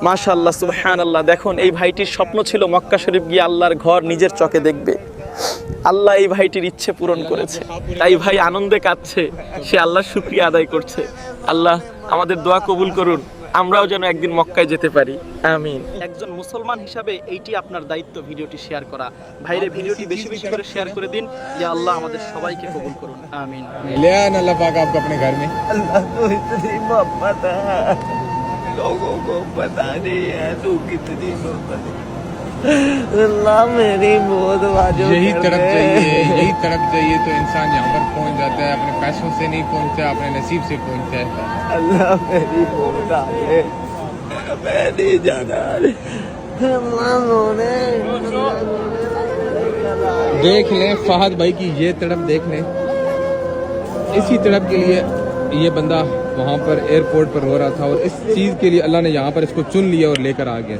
মাশাআল্লাহ, সুবহানাল্লাহ। দেখুন, এই ভাইটির স্বপ্ন ছিল মক্কা শরীফ গিয়ে আল্লাহর ঘর নিজের চোখে দেখবে। আল্লাহ এই ভাইটির ইচ্ছে পূরণ করেছে, তাই ভাই আনন্দে কাঁদছে, সে আল্লাহর শুকরিয়া আদায় করছে। আল্লাহ আমাদের দোয়া কবুল করুন, আমরাও যেন একদিন মক্কায় যেতে পারি, আমিন। একজন মুসলমান হিসাবে এইটি আপনার দায়িত্ব, ভিডিওটি শেয়ার করা। ভাইরে ভিডিওটি বেশি বেশি করে শেয়ার করে দিন, ইয়া আল্লাহ আমাদের সবাইকে কবুল করুন, আমিন। ले आना अल्लाह पाक आपको अपने घर में। अल्लाह तो इतनी मोहब्बत है, लोगों को पता नहीं है तू कितनी मोहब्बत है। अल्लाह मेरी बहुत वाजो यही कर तड़प दे। चाहिए, यही तड़प चाहिए तो इंसान यहाँ पर पहुँच जाता है। अपने पैसों से नहीं पहुँचता, अपने नसीब से पहुँचता है। अल्लाह मेरी बहुत आगे, मैं नहीं जाना। अल्लाह रोने देख लें फहद भाई की ये तड़प, देख लें। इसी तड़प के लिए ये बंदा वहाँ पर एयरपोर्ट पर रो रहा था, और इस चीज़ के लिए अल्लाह ने यहाँ पर इसको चुन लिया और लेकर आ गया।